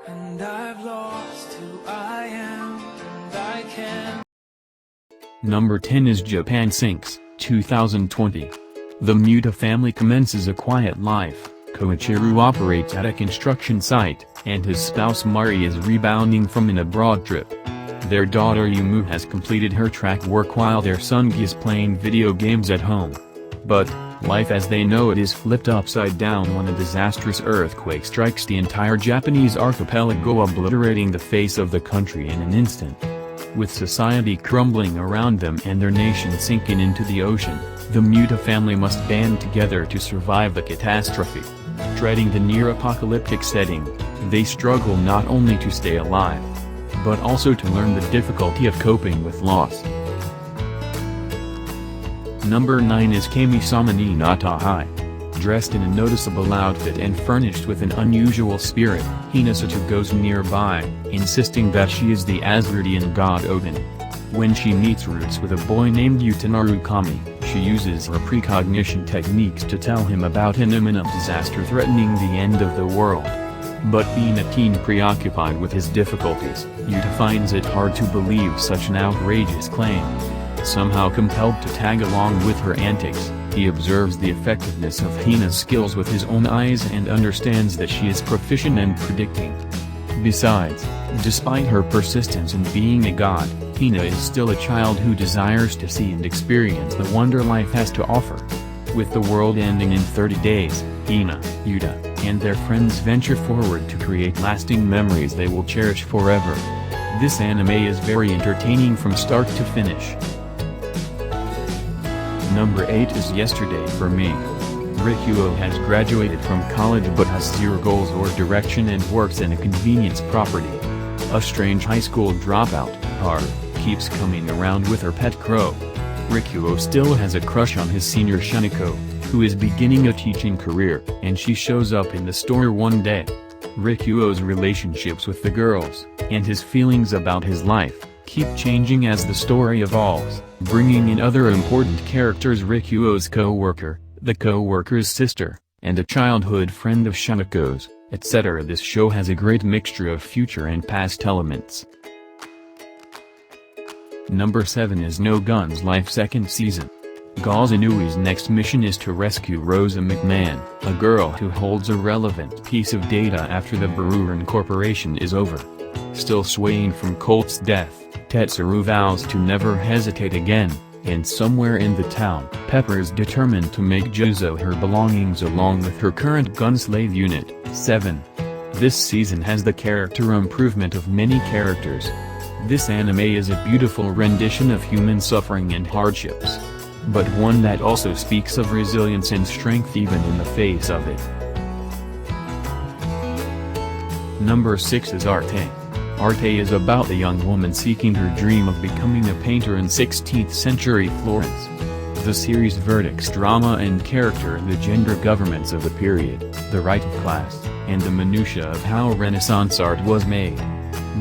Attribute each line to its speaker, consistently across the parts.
Speaker 1: And I've lost who I am, and I can't.
Speaker 2: Number 10 is Japan Sinks, 2020. The Muta family commences a quiet life. Koichiro operates at a construction site, and his spouse Mari is rebounding from an abroad trip. Their daughter Yumu has completed her track work while their son Gi is playing video games at home. But, life as they know it is flipped upside down when a disastrous earthquake strikes the entire Japanese archipelago, obliterating the face of the country in an instant. With society crumbling around them and their nation sinking into the ocean, the Muta family must band together to survive the catastrophe. Dreading the near-apocalyptic setting, they struggle not only to stay alive, but also to learn the difficulty of coping with loss. Number 9 is Kamisama ni Natta Hi. Dressed in a noticeable outfit and furnished with an unusual spirit, Hinata goes nearby, insisting that she is the Asgardian god Odin. When she meets Roots with a boy named Utanaru Kami, she uses her precognition techniques to tell him about an imminent disaster threatening the end of the world. But being a teen preoccupied with his difficulties, Yuta finds it hard to believe such an outrageous claim. Somehow compelled to tag along with her antics, he observes the effectiveness of Hina's skills with his own eyes and understands that she is proficient in predicting. Besides, despite her persistence in being a god, Hina is still a child who desires to see and experience the wonder life has to offer. With the world ending in 30 days, Hina, Yuta, and their friends venture forward to create lasting memories they will cherish forever. This anime is very entertaining from start to finish. Number 8 is Yesterday for Me. Rikuo has graduated from college but has zero goals or direction and works in a convenience property. A strange high school dropout, Haru, keeps coming around with her pet crow. Rikuo still has a crush on his senior Shinako, who is beginning a teaching career, and she shows up in the store one day. Rikuo's relationships with the girls, and his feelings about his life, keep changing as the story evolves, bringing in other important characters: Rikuo's co-worker, the co-worker's sister, and a childhood friend of Shinako's, etc. This show has a great mixture of future and past elements. Number 7 is No Guns Life second season. Gazanui's next mission is to rescue Rosa McMahon, a girl who holds a relevant piece of data after the Baruran Corporation is over. Still swaying from Colt's death, Tetsuru vows to never hesitate again, and somewhere in the town, Pepper is determined to make Jozo her belongings along with her current gunslave unit. 7. This season has the character improvement of many characters. This anime is a beautiful rendition of human suffering and hardships, but one that also speaks of resilience and strength even in the face of it. Number 6 is Arte. Arte is about a young woman seeking her dream of becoming a painter in 16th century Florence. The series verdicts drama and character, the gender governments of the period, the right of class, and the minutiae of how Renaissance art was made.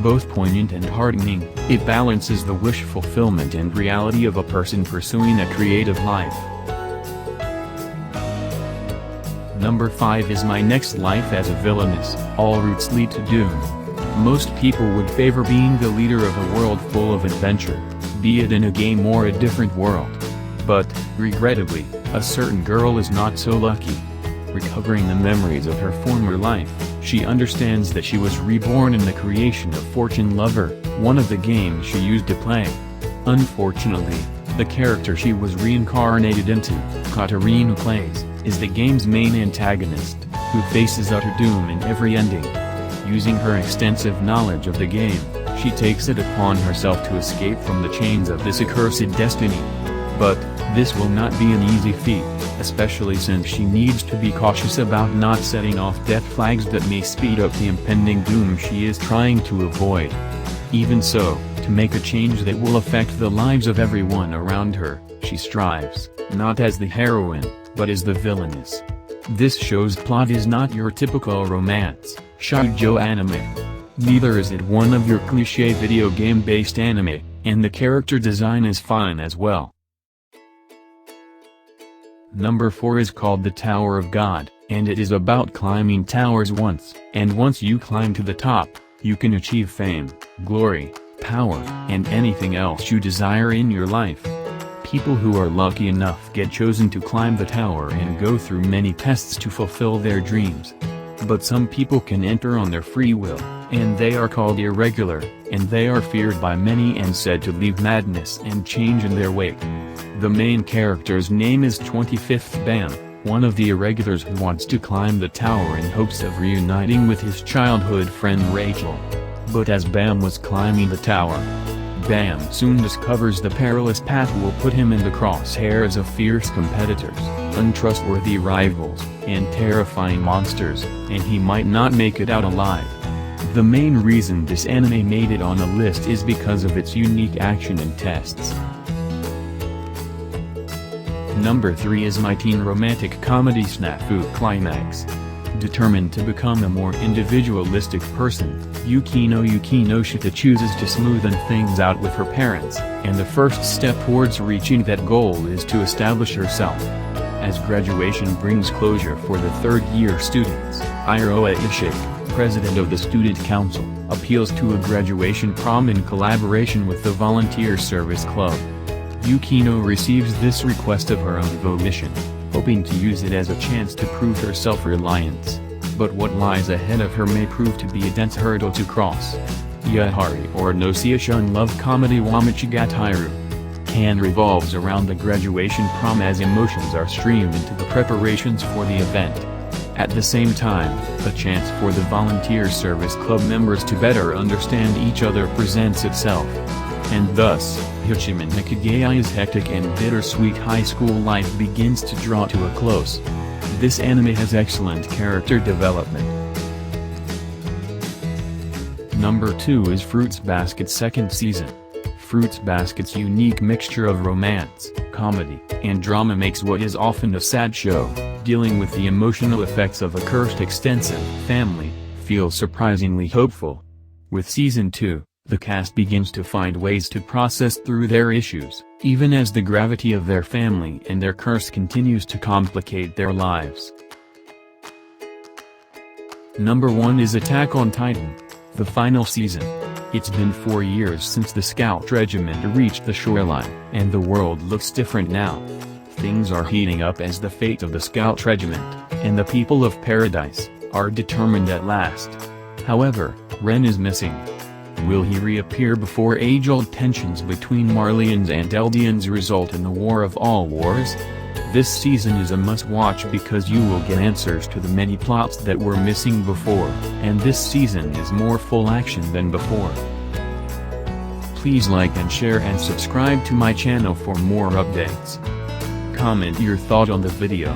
Speaker 2: Both poignant and heartening, it balances the wish fulfillment and reality of a person pursuing a creative life. Number 5 is My Next Life as a Villainess. All routes lead to doom. Most people would favor being the leader of a world full of adventure, be it in a game or a different world. But, regrettably, a certain girl is not so lucky. Recovering the memories of her former life, she understands that she was reborn in the creation of Fortune Lover, one of the games she used to play. Unfortunately, the character she was reincarnated into, Katarina Clays, is the game's main antagonist, who faces utter doom in every ending. Using her extensive knowledge of the game, she takes it upon herself to escape from the chains of this accursed destiny. But, this will not be an easy feat, especially since she needs to be cautious about not setting off death flags that may speed up the impending doom she is trying to avoid. Even so, to make a change that will affect the lives of everyone around her, she strives, not as the heroine, but as the villainess. This show's plot is not your typical romance, shoujo anime. Neither is it one of your cliché video game-based anime, and the character design is fine as well. Number 4 is called The Tower of God. and it is about climbing towers once. And once you climb to the top, you can achieve fame, glory, power, and anything else you desire in your life. People who are lucky enough get chosen to climb the tower and go through many tests to fulfill their dreams. But some people can enter on their free will, and they are called irregular, and they are feared by many and said to leave madness and change in their wake. The main character's name is 25th Bam, one of the irregulars who wants to climb the tower in hopes of reuniting with his childhood friend Rachel. But as Bam was climbing the tower, Bam soon discovers the perilous path will put him in the crosshairs of fierce competitors, untrustworthy rivals, and terrifying monsters, and he might not make it out alive. The main reason this anime made it on the list is because of its unique action and tests. Number 3 is my teen romantic comedy SNAFU Climax. Determined to become a more individualistic person, Yukino Shita chooses to smoothen things out with her parents, and the first step towards reaching that goal is to establish herself. As graduation brings closure for the third-year students, Iroha Ishik, president of the student council, appeals to a graduation prom in collaboration with the volunteer service club. Yukino receives this request of her own volition, hoping to use it as a chance to prove her self-reliance. But what lies ahead of her may prove to be a dense hurdle to cross. Yahari or Nosiashun love comedy Wamichigatairu Kan revolves around the graduation prom as emotions are streamed into the preparations for the event. At the same time, a chance for the volunteer service club members to better understand each other presents itself. And thus, Hichiman Nakagai's hectic and bittersweet high school life begins to draw to a close. This anime has excellent character development. Number 2 is Fruits Basket's second season. Fruits Basket's unique mixture of romance, comedy, and drama makes what is often a sad show, dealing with the emotional effects of a cursed extensive family, feel surprisingly hopeful. With Season 2, the cast begins to find ways to process through their issues, even as the gravity of their family and their curse continues to complicate their lives. Number 1 is Attack on Titan, the final season. It's been 4 years since the Scout Regiment reached the shoreline, and the world looks different now. Things are heating up as the fate of the Scout Regiment, and the people of Paradise, are determined at last. However, Ren is missing. Will he reappear before age-old tensions between Marlians and Eldians result in the war of all wars? This season is a must-watch because you will get answers to the many plots that were missing before, and this season is more full action than before. Please like and share and subscribe to my channel for more updates. Comment your thought on the video.